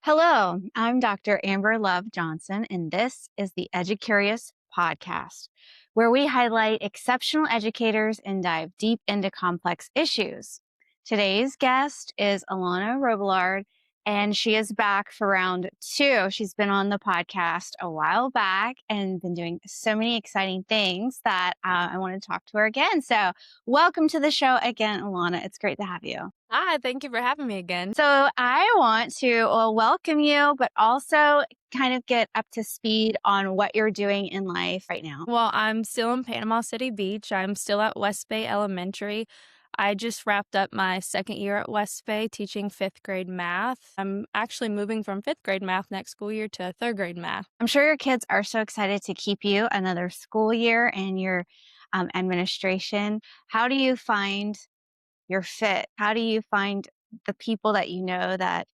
Hello, I'm Dr. Amber Love Johnson, and this is the EduCurious Podcast, where we highlight exceptional educators and dive deep into complex issues. Today's guest is Alona Robillard, and she is back for round two. She's been on the podcast a while back and been doing so many exciting things that I want to talk to her again. So, welcome to the show again, Alona. It's great to have you. Hi, thank you for having me again. So I want to welcome you, but also kind of get up to speed on what you're doing in life right now. Well, I'm still in Panama City Beach. I'm still at West Bay Elementary. I just wrapped up my second year at West Bay teaching fifth grade math. I'm actually moving from fifth grade math next school year to third grade math. I'm sure your kids are so excited to keep you another school year in your administration. How do you find your fit? How do you find the people that you know that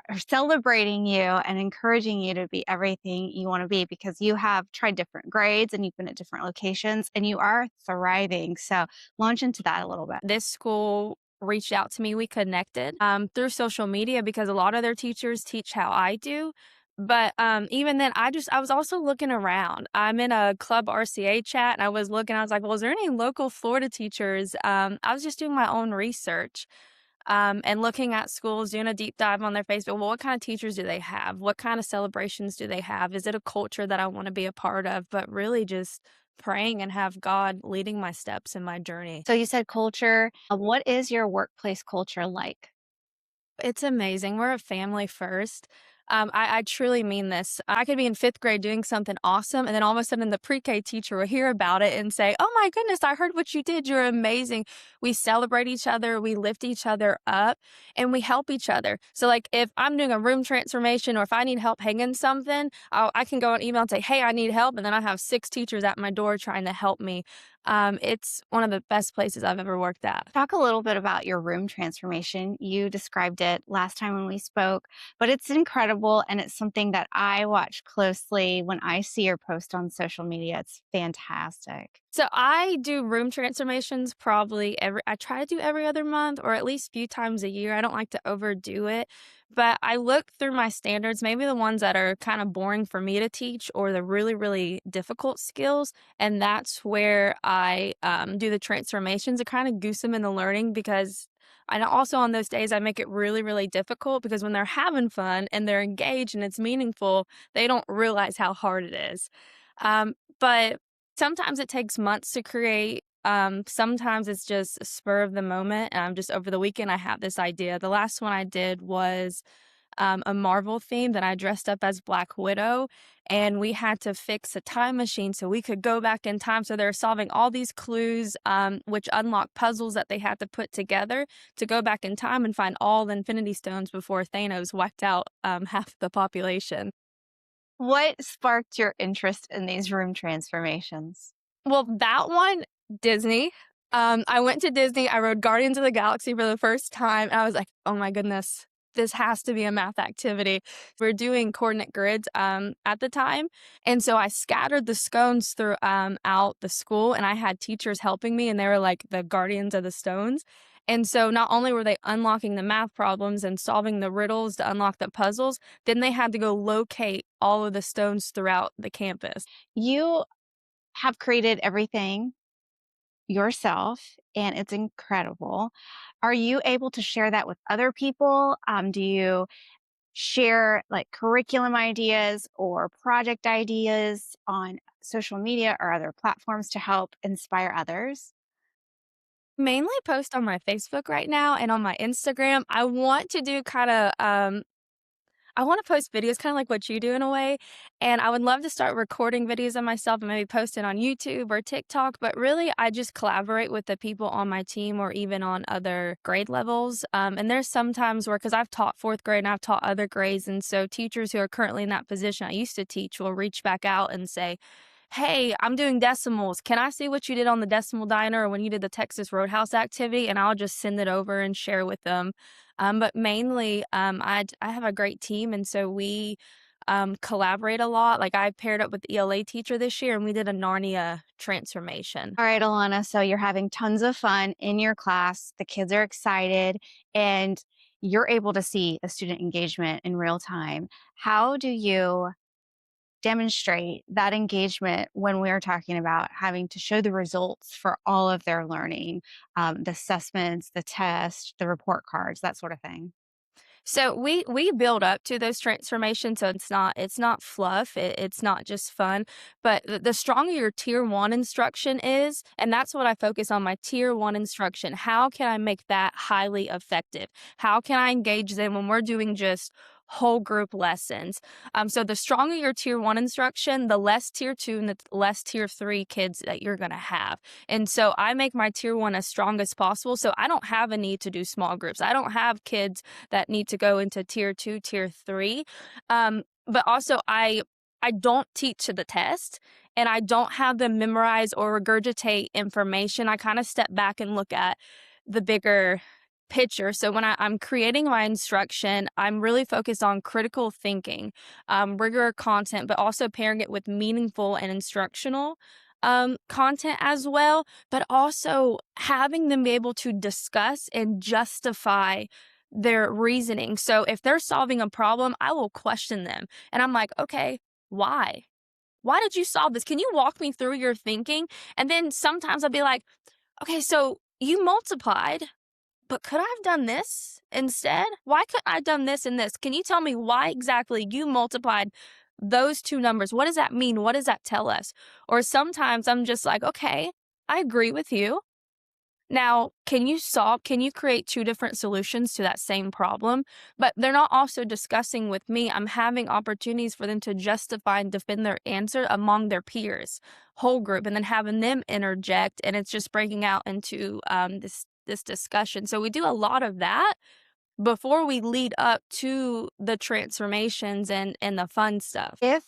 are celebrating you and encouraging you to be everything you want to be, because you have tried different grades and you've been at different locations and you are thriving. So launch into that a little bit. This school reached out to me. We connected through social media because a lot of their teachers teach how I do. But even then, I was also looking around. I'm in a club RCA chat and I was like, well, is there any local Florida teachers? I was just doing my own research. And looking at schools, doing a deep dive on their Facebook. Well, what kind of teachers do they have? What kind of celebrations do they have? Is it a culture that I want to be a part of? But really just praying and have God leading my steps in my journey. So you said culture. What is your workplace culture like? It's amazing. We're a family first. I truly mean this. I could be in fifth grade doing something awesome, and then all of a sudden the pre-K teacher will hear about it and say, oh my goodness, I heard what you did. You're amazing. We celebrate each other, we lift each other up, and we help each other. So like if I'm doing a room transformation or if I need help hanging something, I can go on email and say, hey, I need help. And then I have 6 teachers at my door trying to help me. It's one of the best places I've ever worked at. Talk a little bit about your room transformation. You described it last time when we spoke, but it's incredible and it's something that I watch closely when I see your post on social media. It's fantastic. So I do room transformations I try to do every other month or at least a few times a year. I don't like to overdo it, but I look through my standards, maybe the ones that are kind of boring for me to teach or the really, really difficult skills. And that's where I do the transformations to kind of goose them in the learning, because and also on those days, I make it really, really difficult because when they're having fun and they're engaged and it's meaningful, they don't realize how hard it is. But sometimes it takes months to create. Sometimes it's just a spur of the moment. Just over the weekend, I had this idea. The last one I did was a Marvel theme that I dressed up as Black Widow, and we had to fix a time machine so we could go back in time. So they're solving all these clues, which unlock puzzles that they had to put together to go back in time and find all the Infinity Stones before Thanos wiped out half the population. What sparked your interest in these room transformations? Well, that one, Disney. I went to Disney. I rode Guardians of the Galaxy for the first time. And I was like, oh my goodness, this has to be a math activity. We're doing coordinate grids at the time. And so I scattered the scones throughout the school, and I had teachers helping me, and they were like the guardians of the stones. And so not only were they unlocking the math problems and solving the riddles to unlock the puzzles, then they had to go locate all of the stones throughout the campus. You have created everything yourself, and it's incredible. Are you able to share that with other people? Do you share like curriculum ideas or project ideas on social media or other platforms to help inspire others? Mainly post on my Facebook right now and on my Instagram. I want to do I want to post videos kind of like what you do in a way. And I would love to start recording videos of myself and maybe post it on YouTube or TikTok. But really, I just collaborate with the people on my team or even on other grade levels. And there's some times where, because I've taught fourth grade and I've taught other grades. And so teachers who are currently in that position I used to teach will reach back out and say, hey, I'm doing decimals. Can I see what you did on the decimal diner or when you did the Texas Roadhouse activity? And I'll just send it over and share with them. But mainly, I have a great team, and so we collaborate a lot. Like I paired up with the ELA teacher this year, and we did a Narnia transformation. All right, Alana. So you're having tons of fun in your class. The kids are excited, and you're able to see the student engagement in real time. How do you demonstrate that engagement when we're talking about having to show the results for all of their learning, the assessments, the tests, the report cards, that sort of thing? So we build up to those transformations, so it's not fluff, it's not just fun, but the stronger your tier 1 instruction is, and that's what I focus on, my tier 1 instruction. How can I make that highly effective? How can I engage them when we're doing just whole group lessons? So the stronger your tier 1 instruction, the less tier 2 and the less tier 3 kids that you're going to have. And so I make my tier 1 as strong as possible, so I don't have a need to do small groups. I don't have kids that need to go into tier 2, tier 3. But also I don't teach to the test, and I don't have them memorize or regurgitate information. I kind of step back and look at the bigger picture. So when I'm creating my instruction, I'm really focused on critical thinking, rigor content, but also pairing it with meaningful and instructional content as well, but also having them be able to discuss and justify their reasoning. So if they're solving a problem, I will question them. And I'm like, okay, why? Why did you solve this? Can you walk me through your thinking? And then sometimes I'll be like, okay, so you multiplied, but could I have done this instead? Why couldn't I have done this and this? Can you tell me why exactly you multiplied those two numbers? What does that mean? What does that tell us? Or sometimes I'm just like, okay, I agree with you. Now, can you create two different solutions to that same problem? But they're not also discussing with me. I'm having opportunities for them to justify and defend their answer among their peers, whole group, and then having them interject. And it's just breaking out into this discussion. So we do a lot of that before we lead up to the transformations and the fun stuff. If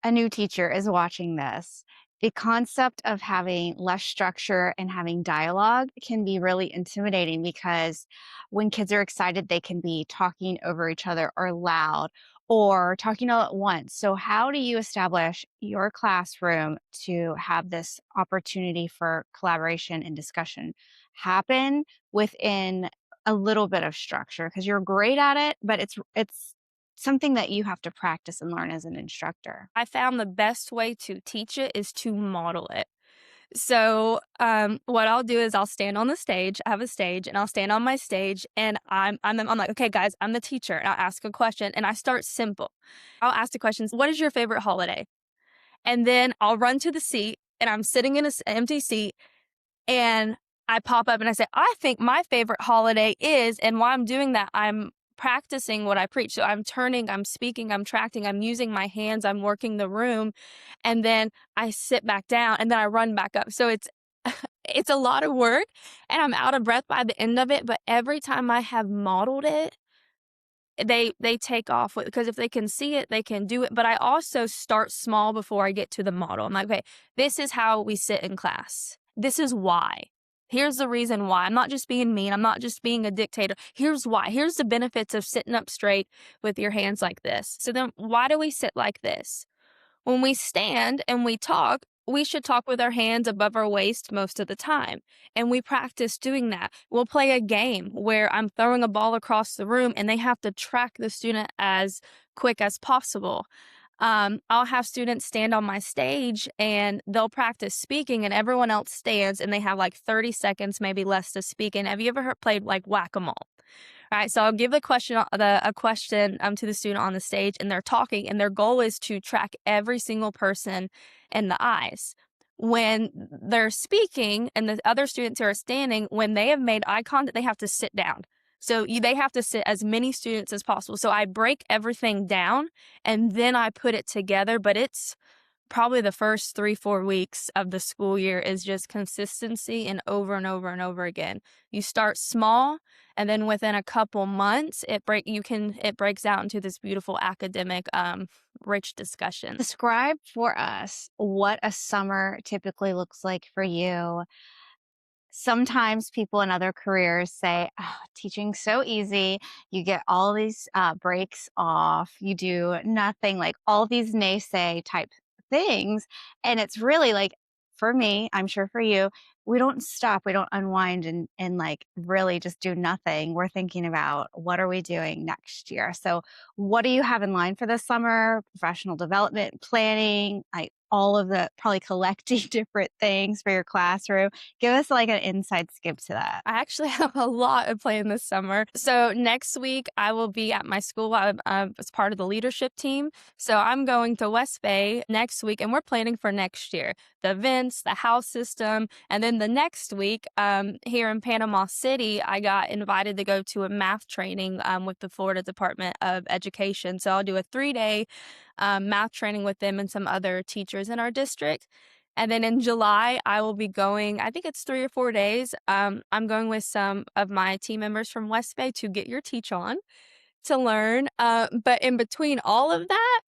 a new teacher is watching this, the concept of having less structure and having dialogue can be really intimidating because when kids are excited, they can be talking over each other or loud or talking all at once. So, how do you establish your classroom to have this opportunity for collaboration and discussion happen within a little bit of structure? Because you're great at it, but it's something that you have to practice and learn as an instructor. I found the best way to teach it is to model it. So, what I'll do is I'll stand on the stage. I have a stage, and I'll stand on my stage, and I'm like, okay, guys, I'm the teacher, and I'll ask a question, and I start simple. I'll ask the questions. What is your favorite holiday? And then I'll run to the seat, and I'm sitting in an empty seat, and I pop up and I say, I think my favorite holiday is, and while I'm doing that, I'm practicing what I preach. So I'm turning, I'm speaking, I'm tracting, I'm using my hands, I'm working the room, and then I sit back down and then I run back up. So it's it's a lot of work and I'm out of breath by the end of it, but every time I have modeled it, they take off with, because if they can see it, they can do it. But I also start small before I get to the model. I'm like, okay, this is how we sit in class. This is why. Here's the reason why. I'm not just being mean. I'm not just being a dictator. Here's why. Here's the benefits of sitting up straight with your hands like this. So then why do we sit like this? When we stand and we talk, we should talk with our hands above our waist most of the time. And we practice doing that. We'll play a game where I'm throwing a ball across the room and they have to track the student as quick as possible. I'll have students stand on my stage and they'll practice speaking, and everyone else stands and they have like 30 seconds, maybe less, to speak. And have you ever played like whack-a-mole? All right, so I'll give a question to the student on the stage, and they're talking, and their goal is to track every single person in the eyes. When they're speaking, and the other students who are standing, when they have made eye contact, they have to sit down. So they have to sit as many students as possible. So I break everything down, and then I put it together. But it's probably the first 3-4 weeks of the school year is just consistency and over and over and over again. You start small, and then within a couple months it breaks out into this beautiful academic rich discussion. Describe for us what a summer typically looks like for you. Sometimes people in other careers say, oh, teaching's so easy. You get all these breaks off. You do nothing, like all these naysay type things. And it's really like, for me, I'm sure for you, we don't stop, we don't unwind and like really just do nothing. We're thinking about what are we doing next year. So what do you have in line for this summer? Professional development, planning, like all of the probably collecting different things for your classroom. Give us like an inside scoop to that. I actually have a lot of planned this summer. So next week I will be at my school. I'm as part of the leadership team. So I'm going to West Bay next week, and we're planning for next year the events, the house system, and then the next week here in Panama City, I got invited to go to a math training with the Florida Department of Education. So I'll do a 3-day math training with them and some other teachers in our district. And then in July, I will be going, I think it's 3 or 4 days. I'm going with some of my team members from West Bay to Get Your Teach On to learn. But in between all of that,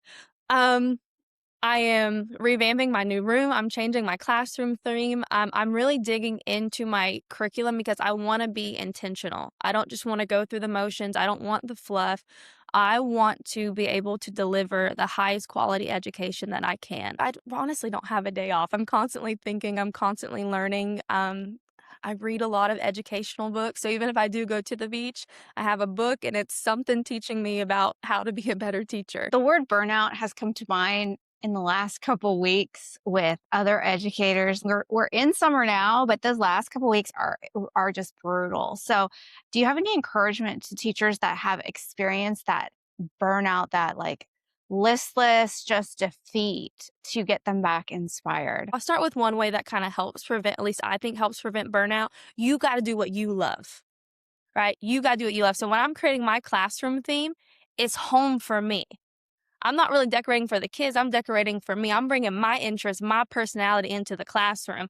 I am revamping my new room. I'm changing my classroom theme. I'm really digging into my curriculum because I want to be intentional. I don't just want to go through the motions. I don't want the fluff. I want to be able to deliver the highest quality education that I can. Honestly don't have a day off. I'm constantly thinking, I'm constantly learning. I read a lot of educational books. So even if I do go to the beach, I have a book and it's something teaching me about how to be a better teacher. The word burnout has come to mind in the last couple weeks with other educators. We're in summer now, but those last couple weeks are just brutal. So, do you have any encouragement to teachers that have experienced that burnout, that like listless just defeat, to get them back inspired? I'll start with one way that kind of helps prevent, at least I think helps prevent burnout. You got to do what you love, right? You got to do what you love. So when I'm creating my classroom theme, it's home for me. I'm not really decorating for the kids. I'm decorating for me. I'm bringing my interests, my personality into the classroom.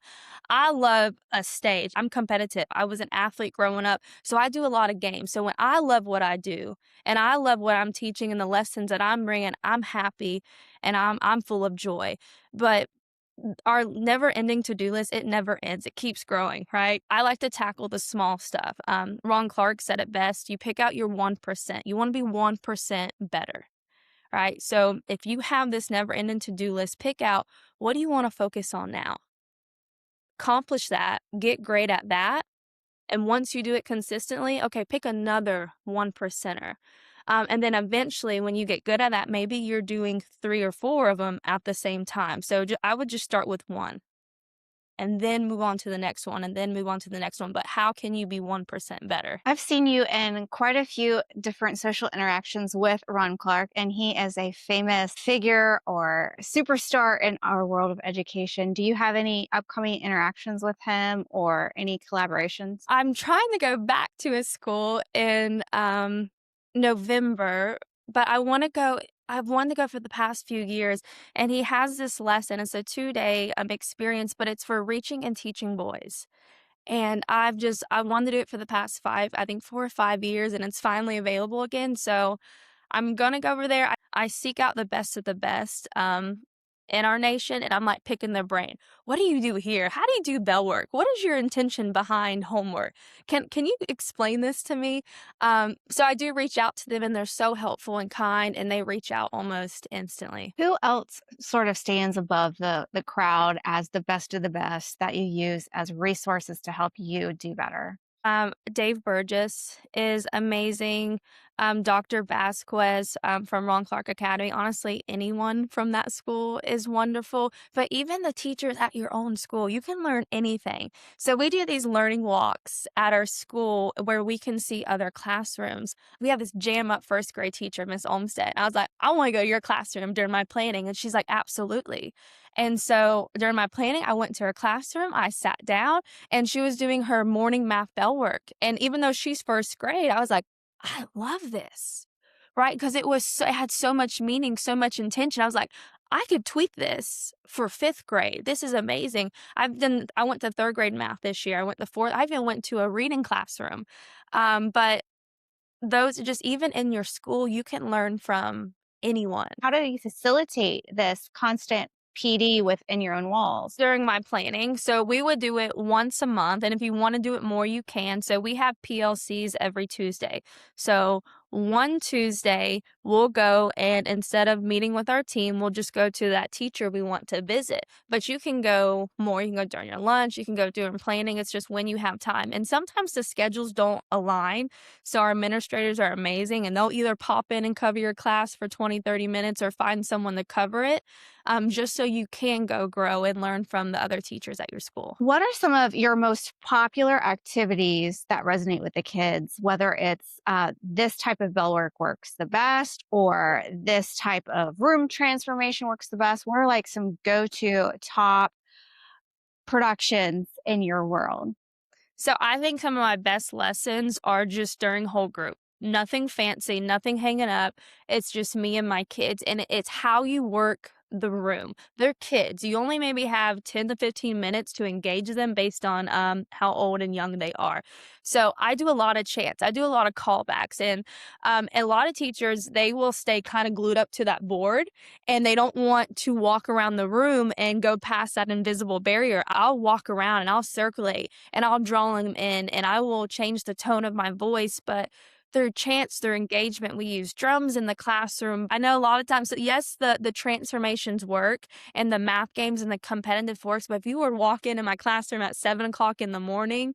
I love a stage. I'm competitive. I was an athlete growing up, so I do a lot of games. So when I love what I do and I love what I'm teaching and the lessons that I'm bringing, I'm happy and I'm full of joy. But our never-ending to-do list, it never ends. It keeps growing, right? I like to tackle the small stuff. Ron Clark said it best. You pick out your 1%. You want to be 1% better. Right? So if you have this never ending to-do list, pick out what do you want to focus on now? Accomplish that, get great at that. And once you do it consistently, okay, pick another 1%er. And then eventually when you get good at that, maybe you're doing 3 or 4 of them at the same time. So I would just start with one and then move on to the next one and then move on to the next one. But how can you be 1% better? I've seen you in quite a few different social interactions with Ron Clark, and he is a famous figure or superstar in our world of education. Do you have any upcoming interactions with him or any collaborations? I'm trying to go back to his school in November, but I've wanted to go for the past few years, and he has this lesson. It's a 2-day experience, but it's for reaching and teaching boys. And I wanted to do it for the past 4 or 5 years, and it's finally available again. So I'm going to go over there. I seek out the best of the best in our nation, and I'm like picking their brain. What do you do here? How do you do bell work? What is your intention behind homework? Can you explain this to me? So I do reach out to them, and they're so helpful and kind, and they reach out almost instantly. Who else sort of stands above the crowd as the best of the best that you use as resources to help you do better? Dave Burgess is amazing. Dr. Vasquez from Ron Clark Academy. Honestly, anyone from that school is wonderful. But even the teachers at your own school, you can learn anything. So we do these learning walks at our school where we can see other classrooms. We have this jam up first grade teacher, Miss Olmstead. I was like, I want to go to your classroom during my planning. And she's like, absolutely. And so during my planning, I went to her classroom, I sat down, and she was doing her morning math bell work. And even though she's first grade, I was like, I love this, right? Because it had so much meaning, so much intention. I was like, I could tweak this for 5th grade. This is amazing. I went to 3rd grade math this year. I went to 4th. I even went to a reading classroom. But those, just even in your school, you can learn from anyone. How do you facilitate this constant PD within your own walls? During my planning. So we would do it once a month. And if you want to do it more, you can. So we have PLCs every Tuesday. So One Tuesday, we'll go and instead of meeting with our team, we'll just go to that teacher we want to visit. But you can go more, you can go during your lunch, you can go during planning. It's just when you have time. And sometimes the schedules don't align. So our administrators are amazing and they'll either pop in and cover your class for 20, 30 minutes or find someone to cover it, just so you can go grow and learn from the other teachers at your school. What are some of your most popular activities that resonate with the kids, whether it's this type of bell work works the best or this type of room transformation works the best? What are like some go to top productions in your world? So I think some of my best lessons are just during whole group. Nothing fancy, nothing hanging up. It's just me and my kids. And it's how you work the room. They're kids. You only maybe have 10 to 15 minutes to engage them based on how old and young they are. So I do a lot of chants. I do a lot of callbacks. And a lot of teachers, they will stay kind of glued up to that board and they don't want to walk around the room and go past that invisible barrier. I'll walk around and I'll circulate and I'll draw them in and I will change the tone of my voice. But through chants, through engagement, we use drums in the classroom. I know a lot of times, yes, the transformations work and the math games and the competitive force, but if you were to walk into my classroom at 7 o'clock in the morning,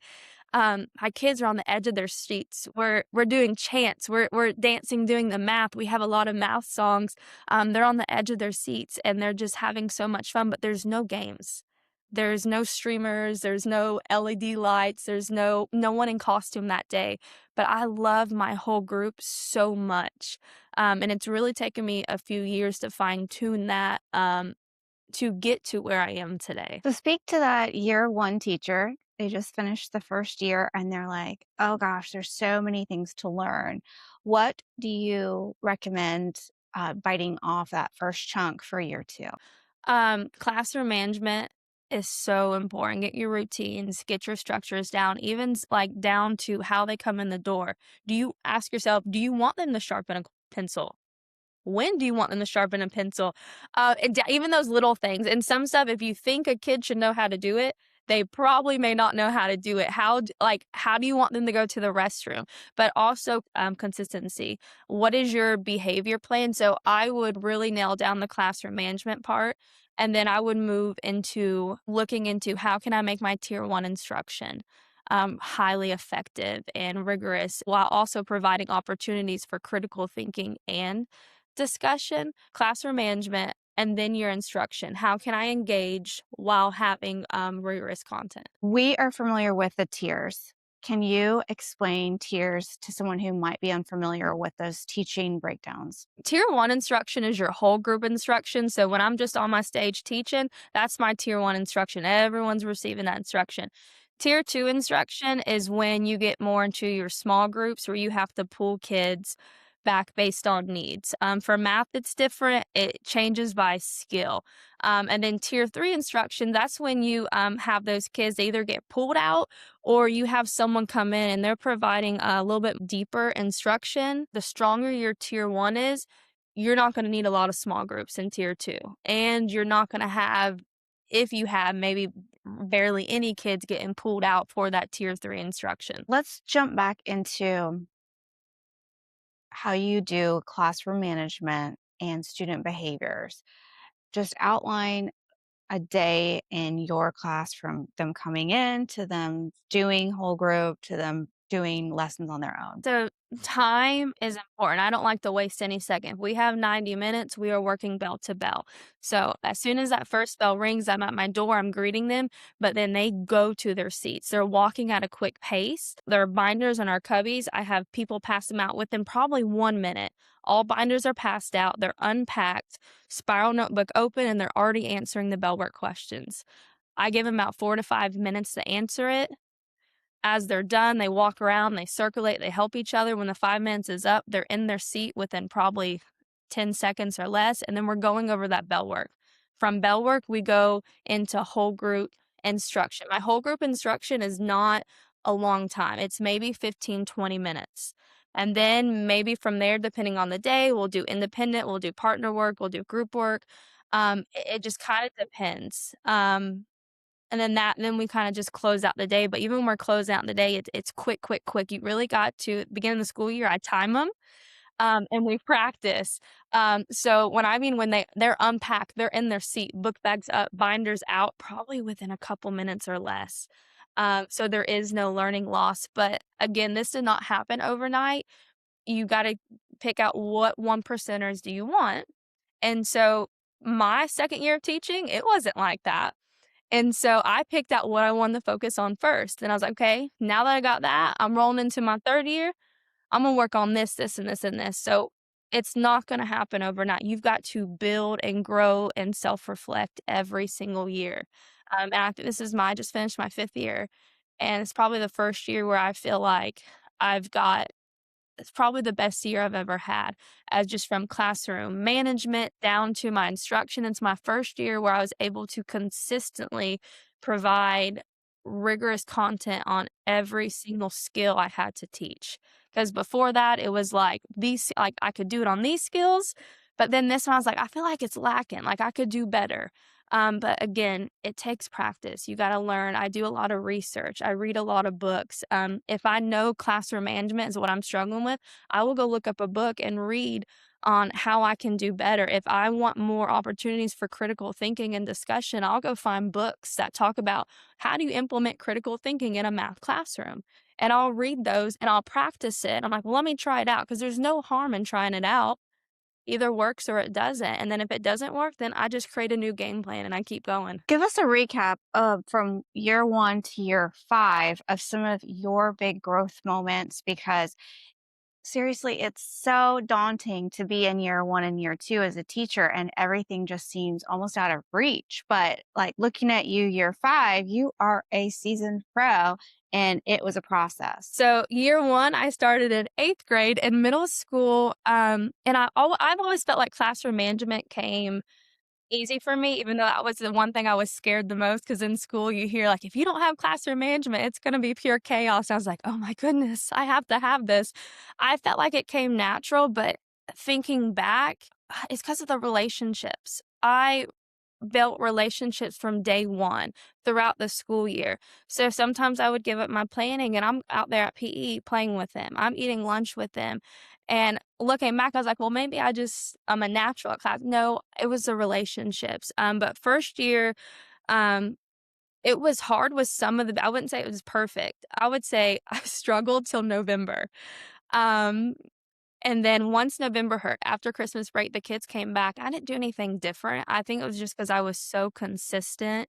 my kids are on the edge of their seats. We're doing chants. We're dancing, doing the math. We have a lot of math songs. They're on the edge of their seats and they're just having so much fun, but there's no games. There's no streamers, there's no LED lights, there's no one in costume that day. But I love my whole group so much. And it's really taken me a few years to fine tune that to get to where I am today. So, speak to that year one teacher. They just finished the first year and they're like, oh gosh, there's so many things to learn. What do you recommend biting off that first chunk for year two? Classroom management is so important. Get your routines, get your structures down, even like down to how they come in the door. Do you ask yourself, do you want them to sharpen a pencil? When do you want them to sharpen a pencil? Even those little things. And some stuff, if you think a kid should know how to do it, they probably may not know how to do it. How do you want them to go to the restroom? But also consistency. What is your behavior plan? So I would really nail down the classroom management part. And then I would move into looking into how can I make my tier one instruction highly effective and rigorous while also providing opportunities for critical thinking and discussion, classroom management, and then your instruction. How can I engage while having rigorous content? We are familiar with the tiers. Can you explain tiers to someone who might be unfamiliar with those teaching breakdowns? Tier one instruction is your whole group instruction. So when I'm just on my stage teaching, that's my tier one instruction. Everyone's receiving that instruction. Tier two instruction is when you get more into your small groups where you have to pull kids back based on needs. For math, it's different. It changes by skill. And then tier three instruction, that's when you have those kids either get pulled out or you have someone come in and they're providing a little bit deeper instruction. The stronger your tier one is, you're not going to need a lot of small groups in tier two. And you're not going to have, if you have maybe barely any kids getting pulled out for that tier three instruction. Let's jump back into how you do classroom management and student behaviors. Just outline a day in your class from them coming in to them doing whole group to them doing lessons on their own. So time is important. I don't like to waste any second. If we have 90 minutes, we are working bell to bell. So as soon as that first bell rings, I'm at my door, I'm greeting them, but then they go to their seats. They're walking at a quick pace. Their binders and our cubbies, I have people pass them out within probably 1 minute. All binders are passed out. They're unpacked, spiral notebook open, and they're already answering the bell work questions. I give them about 4 to 5 minutes to answer it. As they're done, they walk around, they circulate, they help each other. When the 5 minutes is up, they're in their seat within probably 10 seconds or less. And then we're going over that bell work. From bell work, we go into whole group instruction. My whole group instruction is not a long time. It's maybe 15, 20 minutes. And then maybe from there, depending on the day, we'll do independent, we'll do partner work, we'll do group work. It just kind of depends. And then we kinda just close out the day, but even when we're closing out the day, it's quick, quick, quick. You really got to beginning of the school year, I time them, and we practice. So when they're unpacked, they're in their seat, book bags up, binders out, probably within a couple minutes or less. So there is no learning loss, but again, this did not happen overnight. You gotta pick out what 1 percenters do you want. And so my 2nd year of teaching, it wasn't like that. And so I picked out what I wanted to focus on first. And I was like, okay, now that I got that, I'm rolling into my 3rd year. I'm gonna work on this, this, and this, and this. So it's not gonna happen overnight. You've got to build and grow and self-reflect every single year. And I think I just finished my 5th year, and it's probably the first year where I feel like I've got it's probably the best year I've ever had, as just from classroom management down to my instruction. It's my first year where I was able to consistently provide rigorous content on every single skill I had to teach. Because before that, it was like I could do it on these skills, but then this one I was like, I feel like it's lacking. Like I could do better. But again, it takes practice. You got to learn. I do a lot of research. I read a lot of books. If I know classroom management is what I'm struggling with, I will go look up a book and read on how I can do better. If I want more opportunities for critical thinking and discussion, I'll go find books that talk about how do you implement critical thinking in a math classroom. And I'll read those and I'll practice it. I'm like, well, let me try it out because there's no harm in trying it out. Either works or it doesn't, and then if it doesn't work, then I just create a new game plan and I keep going. Give us a recap of from year 1 to year 5 of some of your big growth moments because seriously, it's so daunting to be in year 1 and year 2 as a teacher, and everything just seems almost out of reach. But like looking at you, year 5, you are a seasoned pro, and it was a process. So year 1, I started in 8th grade in middle school, and I've always felt like classroom management came easy for me, even though that was the one thing I was scared the most. Because in school you hear, like, "If you don't have classroom management, it's gonna be pure chaos." I was like, "Oh my goodness, I have to have this." I felt like it came natural, but thinking back, it's because of the relationships. I built relationships from day 1 throughout the school year. So sometimes I would give up my planning and I'm out there at PE playing with them. I'm eating lunch with them. And looking back, I was like, well, maybe I'm a natural at class. No, it was the relationships. But first year, um, it was hard with I wouldn't say it was perfect. I would say I struggled till November. Um, and then once November hit, after Christmas break, the kids came back. I didn't do anything different. I think it was just because I was so consistent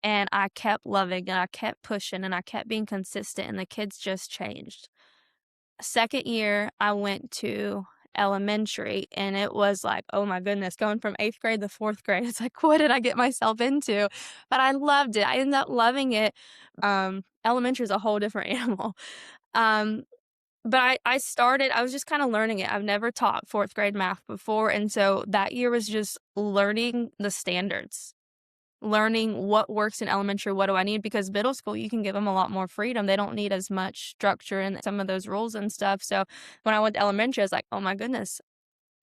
and I kept loving and I kept pushing and I kept being consistent and the kids just changed. 2nd year, I went to elementary and it was like, oh my goodness, going from 8th grade to 4th grade. It's like, what did I get myself into? But I loved it. I ended up loving it. Elementary is a whole different animal. Um, but I was just kinda learning it. I've never taught 4th grade math before, and so that year was just learning the standards, learning what works in elementary, what do I need, because middle school, you can give them a lot more freedom. They don't need as much structure and some of those rules and stuff, so when I went to elementary, I was like, "Oh my goodness,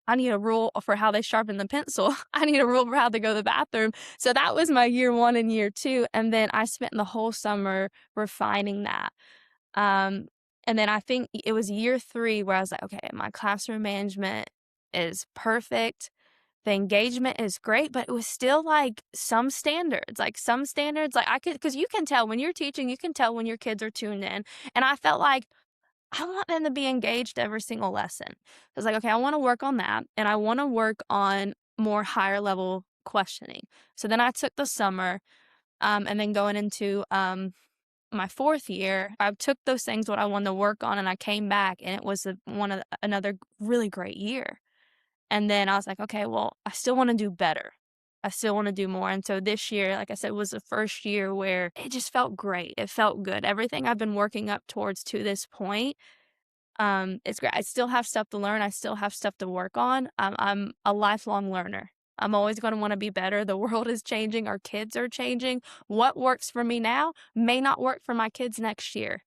I need a rule for how they sharpen the pencil. I need a rule for how they go to the bathroom." So that was my year 1 and year 2, and then I spent the whole summer refining that. Um, and then I think it was year 3 where I was like, "Okay, my classroom management is perfect. The engagement is great," but it was still, some standards, like, I could, because you can tell when you're teaching, you can tell when your kids are tuned in, and I felt like I want them to be engaged every single lesson. I was like, "Okay, I wanna work on that, and I wanna work on more higher level questioning." So then I took the summer, and then going into, my 4th year, I took those things what I wanted to work on, and I came back, and it was another really great year. And then I was like, "Okay, well, I still wanna do better. I still wanna do more." And so this year, like I said, was the first year where it just felt great. It felt good. Everything I've been working up towards to this point, it's great. I still have stuff to learn. I still have stuff to work on. I'm a lifelong learner. I'm always gonna wanna be better. The world is changing. Our kids are changing. What works for me now may not work for my kids next year.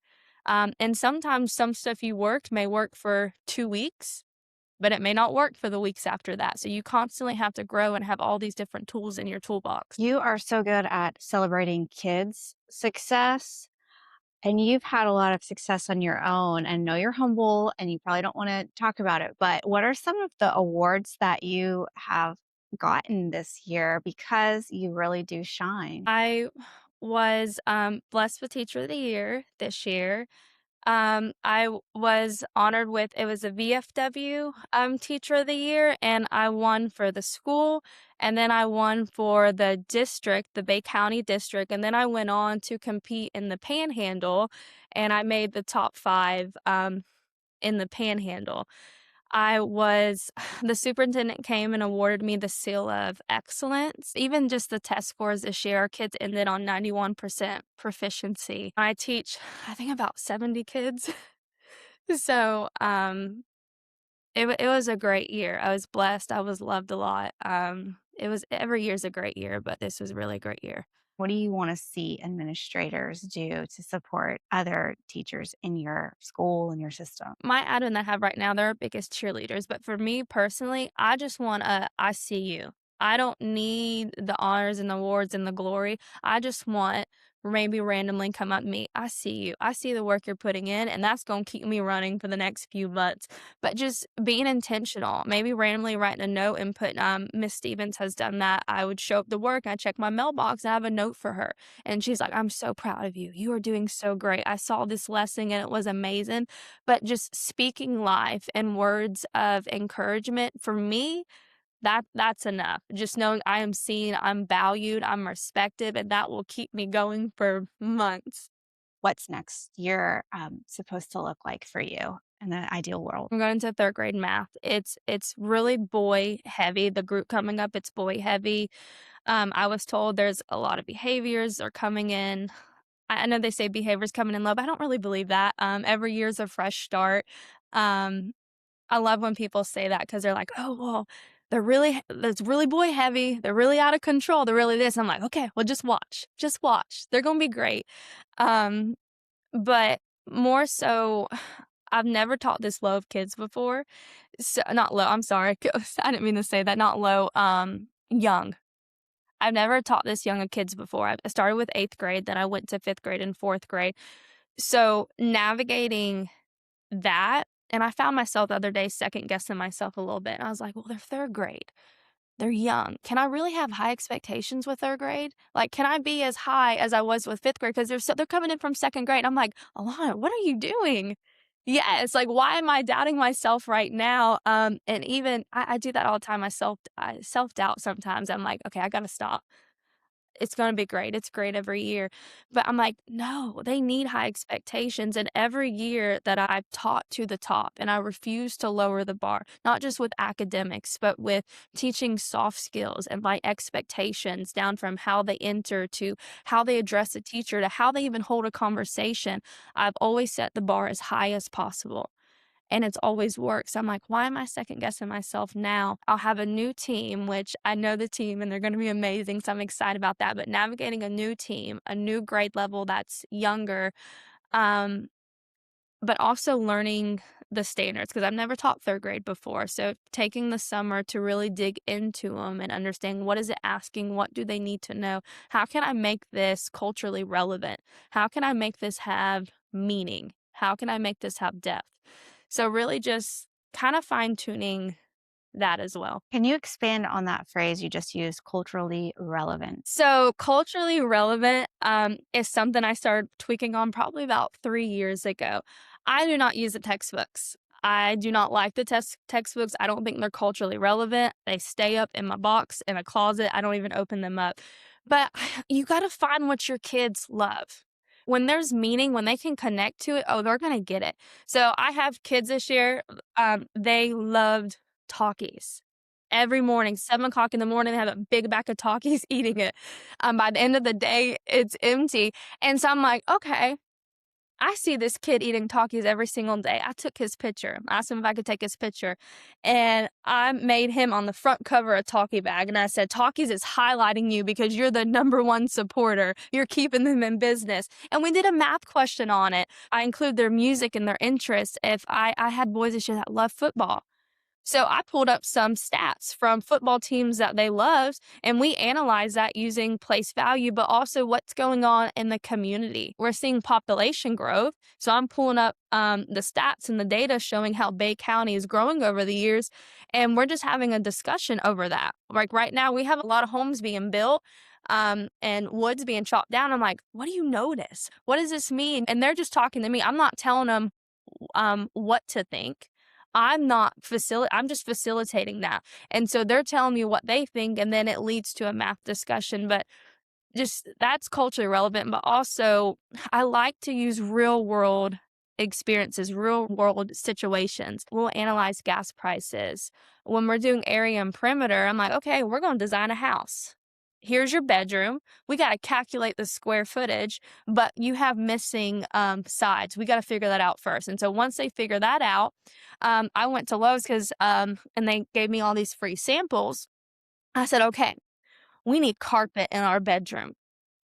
And sometimes some stuff you worked may work for 2 weeks, but it may not work for the weeks after that. So you constantly have to grow and have all these different tools in your toolbox. You are so good at celebrating kids' success, and you've had a lot of success on your own. And know you're humble and you probably don't want to talk about it, but what are some of the awards that you have gotten this year because you really do shine? I was blessed with Teacher of the Year this year. Was honored with it was a VFW Teacher of the Year, and I won for the school, and then I won for the district, the Bay County district, and then I went on to compete in the Panhandle, and I made the top 5 in the Panhandle. I was the superintendent came and awarded me the seal of excellence. Even just the test scores this year, our kids ended on 91% proficiency. I teach, I think, about 70 kids. So, it was a great year. I was blessed. I was loved a lot. It was every year's a great year, but this was really a great year. What do you want to see administrators do to support other teachers in your school and your system? My admin that I have right now, they're our biggest cheerleaders. But for me personally, I just want I see you. I don't need the honors and the awards and the glory. I just want maybe randomly come up to me. I see you. I see the work you're putting in, and that's going to keep me running for the next few months. But just being intentional, maybe randomly writing a note and put, Miss Stevens has done that. I would show up to work, I check my mailbox, and I have a note for her. And she's like, I'm so proud of you. You are doing so great. I saw this lesson and it was amazing. But just speaking life and words of encouragement for me, that's enough. Just knowing I am seen, I'm valued, I'm respected, and that will keep me going for months. What's next year supposed to look like for you in the ideal world? I'm going into 3rd grade math. It's really boy heavy. The group coming up, it's boy heavy. I was told there's a lot of behaviors are coming in. I know they say behaviors coming in low, but I don't really believe that. Every year's a fresh start. Um, I love when people say that because they're like, "Oh, well, it's really boy heavy. They're really out of control. They're really this." I'm like, "Okay, well, just watch. Just watch. They're gonna be great." Um, but more so, I've never taught this low of kids before. So not low, I'm sorry. I didn't mean to say that, not low, young. I've never taught this young of kids before. I started with 8th grade, then I went to 5th grade and 4th grade. So navigating that, and I found myself the other day second guessing myself a little bit. And I was like, well, they're 3rd grade. They're young. Can I really have high expectations with 3rd grade? Like, can I be as high as I was with 5th grade? Because they're coming in from 2nd grade. I'm like, Alana, what are you doing? Yeah, it's like, why am I doubting myself right now? And even I do that all the time. I self-doubt sometimes. I'm like, okay, I gotta stop. It's gonna be great. It's great every year. But I'm like, no, they need high expectations. And every year that I've taught to the top, and I refuse to lower the bar, not just with academics, but with teaching soft skills and my expectations down from how they enter to how they address a teacher to how they even hold a conversation. I've always set the bar as high as possible. And it's always worked. So I'm like, why am I second guessing myself now? I'll have a new team, which I know the team and they're going to be amazing. So I'm excited about that. But navigating a new team, a new grade level that's younger, um, but also learning the standards because I've never taught 3rd grade before. So taking the summer to really dig into them and understand what is it asking? What do they need to know? How can I make this culturally relevant? How can I make this have meaning? How can I make this have depth? So really just kind of fine tuning that as well. Can you expand on that phrase you just used, culturally relevant? So culturally relevant is something I started tweaking on probably about 3 years ago. I do not use the textbooks. I do not like the textbooks. I don't think they're culturally relevant. They stay up in my box in a closet. I don't even open them up. But you got to find what your kids love. When there's meaning, when they can connect to it, oh, they're going to get it. So I have kids this year. They loved Takis. Every morning, 7 o'clock in the morning, they have a big bag of Takis eating it. By the end of the day, it's empty. And so I'm like, okay, I see this kid eating Takis every single day. I took his picture, asked him if I could take his picture, and I made him on the front cover a Taki bag. And I said, Takis is highlighting you because you're the #1 supporter. You're keeping them in business. And we did a math question on it. I include their music and their interests. If I had boys this year that love football. So I pulled up some stats from football teams that they loved, and we analyzed that using place value, but also what's going on in the community. We're seeing population growth. So I'm pulling up the stats and the data showing how Bay County is growing over the years. And we're just having a discussion over that. Like right now, we have a lot of homes being built. And woods being chopped down. I'm like, what do you notice? What does this mean? And they're just talking to me. I'm not telling them what to think. I'm just facilitating that. And so they're telling me what they think, and then it leads to a math discussion. But just that's culturally relevant. But also, I like to use real world experiences, real world situations. We'll analyze gas prices. When we're doing area and perimeter, I'm like, okay, we're going to design a house. Here's your bedroom. We got to calculate the square footage, but you have missing sides. We got to figure that out first. And so once they figure that out, I went to Lowe's and they gave me all these free samples. I said, okay, we need carpet in our bedroom.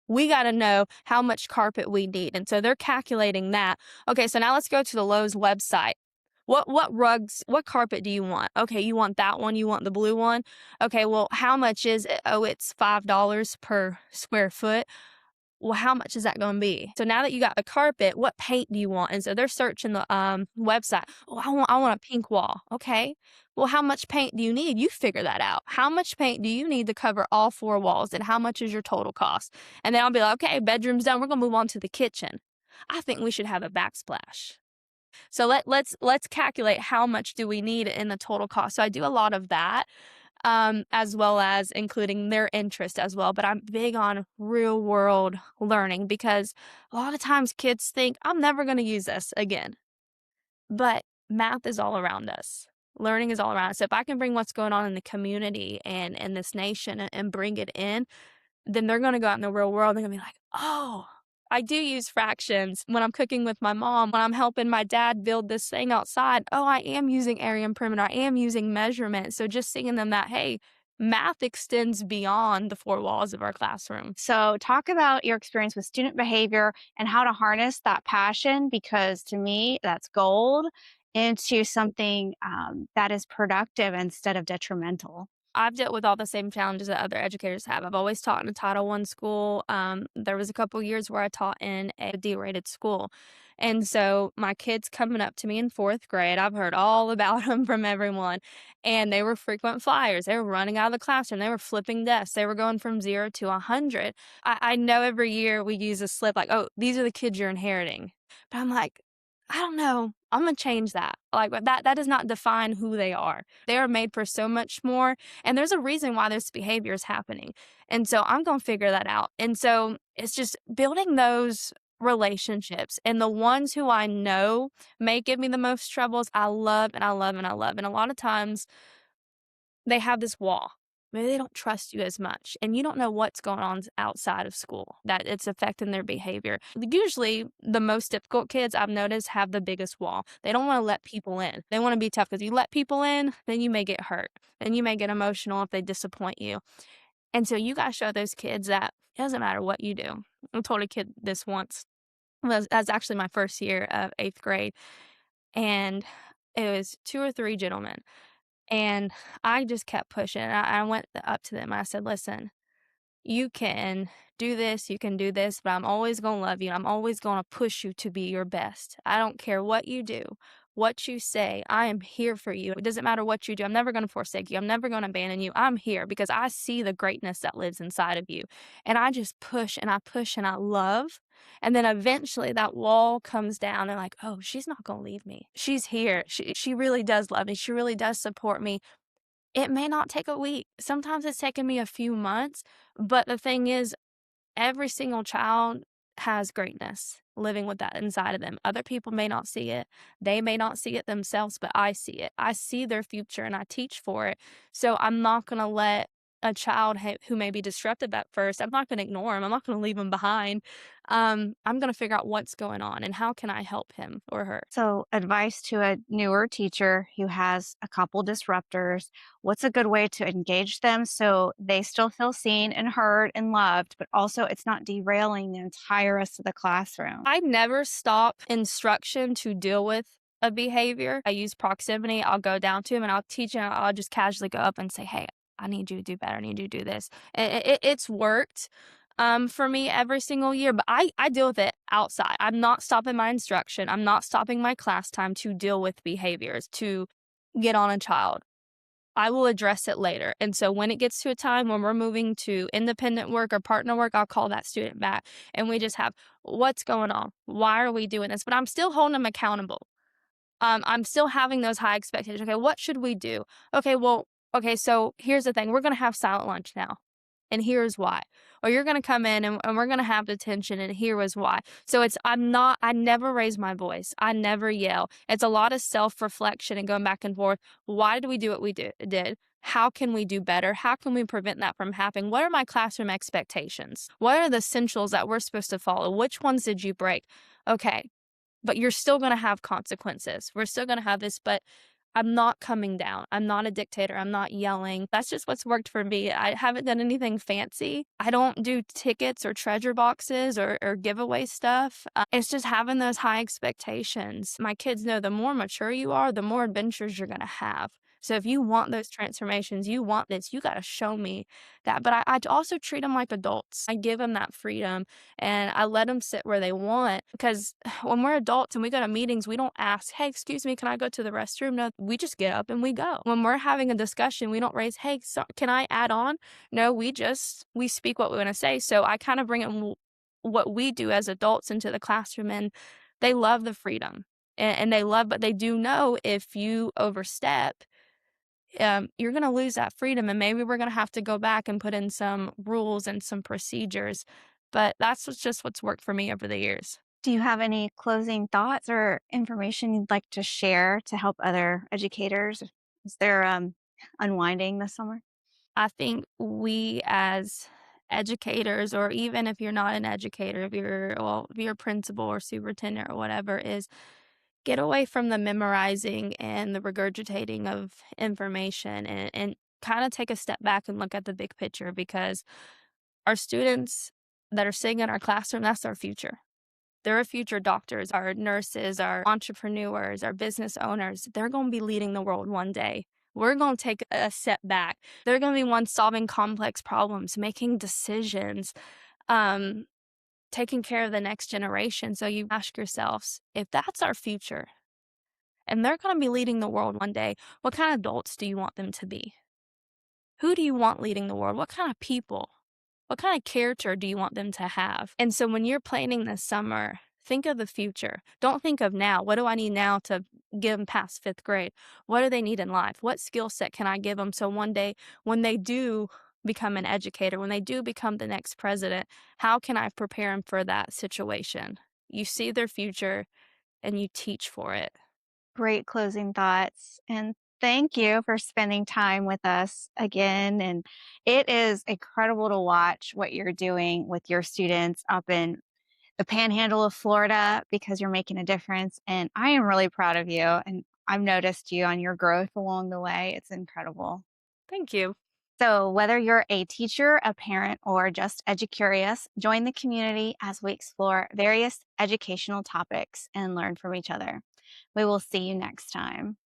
We got to know how much carpet we need. And so they're calculating that. Okay, so now let's go to the Lowe's website. What rugs, what carpet do you want? Okay, you want that one, you want the blue one. Okay, well, how much is it? Oh, it's $5 per square foot. Well, how much is that going to be? So now that you got the carpet, what paint do you want? And so they're searching the website. Oh, I want a pink wall. Okay. Well, how much paint do you need? You figure that out. How much paint do you need to cover all 4 walls, and how much is your total cost? And then I'll be like, okay, bedroom's done. We're going to move on to the kitchen. I think we should have a backsplash. So let's calculate how much do we need in the total cost. So I do a lot of that, as well as including their interest as well. But I'm big on real world learning because a lot of times kids think I'm never going to use this again. But math is all around us. Learning is all around us. So if I can bring what's going on in the community and in this nation and bring it in, then they're going to go out in the real world. They're going to be like, oh, I do use fractions when I'm cooking with my mom, when I'm helping my dad build this thing outside. Oh, I am using area and perimeter. I am using measurement. So just seeing them that, hey, math extends beyond the 4 walls of our classroom. So, talk about your experience with student behavior and how to harness that passion, because to me, that's gold, into something that is productive instead of detrimental. I've dealt with all the same challenges that other educators have. I've always taught in a Title I school. There was a couple years where I taught in a D-rated school. And so my kids coming up to me in 4th grade, I've heard all about them from everyone. And they were frequent flyers. They were running out of the classroom. They were flipping desks. They were going from 0 to 100. I know every year we use a slip like, oh, these are the kids you're inheriting. But I'm like, I don't know. I'm gonna change that. Like that does not define who they are. They are made for so much more. And there's a reason why this behavior is happening. And so I'm going to figure that out. And so it's just building those relationships. And the ones who I know may give me the most troubles, I love and I love and I love. And a lot of times they have this wall. Maybe they don't trust you as much, and you don't know what's going on outside of school, that it's affecting their behavior. Usually, the most difficult kids I've noticed have the biggest wall. They don't want to let people in. They want to be tough because you let people in, then you may get hurt, and you may get emotional if they disappoint you. And so you got to show those kids that it doesn't matter what you do. I told a kid this once. That's actually my first year of 8th grade, and it was 2 or 3 gentlemen. And I just kept pushing. I went up to them. I said, listen, you can you can do this, but I'm always going to love you. I'm always going to push you to be your best. I don't care what you do, what you say. I am here for you. It doesn't matter what you do. I'm never going to forsake you. I'm never going to abandon you. I'm here because I see the greatness that lives inside of you. And I just push and I love. And then eventually that wall comes down and like, oh, she's not going to leave me. She's here. She really does love me. She really does support me. It may not take a week. Sometimes it's taken me a few months. But the thing is, every single child has greatness living with that inside of them. Other people may not see it. They may not see it themselves, but I see it. I see their future and I teach for it. So I'm not going to let a child who may be disruptive at first, I'm not going to ignore him. I'm not going to leave him behind. I'm going to figure out what's going on and how can I help him or her. So, advice to a newer teacher who has a couple disruptors: what's a good way to engage them so they still feel seen and heard and loved, but also it's not derailing the entire rest of the classroom? I never stop instruction to deal with a behavior. I use proximity. I'll go down to him and I'll teach him. I'll just casually go up and say, "Hey, I need you to do better. I need you to do this." It's worked for me every single year, but I deal with it outside. I'm not stopping my instruction. I'm not stopping my class time to deal with behaviors, to get on a child. I will address it later. And so when it gets to a time when we're moving to independent work or partner work, I'll call that student back and we just have, what's going on? Why are we doing this? But I'm still holding them accountable. I'm still having those high expectations. Okay, what should we do? Okay, well, okay, so here's the thing. We're going to have silent lunch now. And here's why. Or you're going to come in and we're going to have detention and here is why. So I never raise my voice. I never yell. It's a lot of self-reflection and going back and forth. Why did we do what we did? How can we do better? How can we prevent that from happening? What are my classroom expectations? What are the essentials that we're supposed to follow? Which ones did you break? Okay, but you're still going to have consequences. We're still going to have this, but I'm not coming down. I'm not a dictator. I'm not yelling. That's just what's worked for me. I haven't done anything fancy. I don't do tickets or treasure boxes or giveaway stuff. It's just having those high expectations. My kids know the more mature you are, the more adventures you're going to have. So if you want those transformations, you want this, you got to show me that. But I also treat them like adults. I give them that freedom and I let them sit where they want, because when we're adults and we go to meetings, we don't ask, "Hey, excuse me, can I go to the restroom?" No, we just get up and we go. When we're having a discussion, we don't raise, "Hey, so can I add on?" No, we speak what we want to say. So I kind of bring in what we do as adults into the classroom, and they love the freedom and but they do know if you overstep, you're going to lose that freedom. And maybe we're going to have to go back and put in some rules and some procedures. But just what's worked for me over the years. Do you have any closing thoughts or information you'd like to share to help other educators? Is there unwinding this summer? I think we as educators, or even if you're not an educator, if you're a principal or superintendent or whatever, is get away from the memorizing and the regurgitating of information and kind of take a step back and look at the big picture, because our students that are sitting in our classroom, that's our future. They're our future doctors, our nurses, our entrepreneurs, our business owners. They're going to be leading the world one day. We're going to take a step back. They're going to be ones solving complex problems, making decisions, um, taking care of the next generation. So you ask yourselves, if that's our future and they're going to be leading the world one day, what kind of adults do you want them to be? Who do you want leading the world? What kind of people? What kind of character do you want them to have? And so when you're planning this summer, think of the future. Don't think of now. What do I need now to get them past fifth grade? What do they need in life? What skill set can I give them so one day when they do become an educator, when they do become the next president, how can I prepare them for that situation? You see their future and you teach for it. Great closing thoughts. And thank you for spending time with us again. And it is incredible to watch what you're doing with your students up in the panhandle of Florida, because you're making a difference. And I am really proud of you. And I've noticed you on your growth along the way. It's incredible. Thank you. So, whether you're a teacher, a parent, or just EduCurious, join the community as we explore various educational topics and learn from each other. We will see you next time.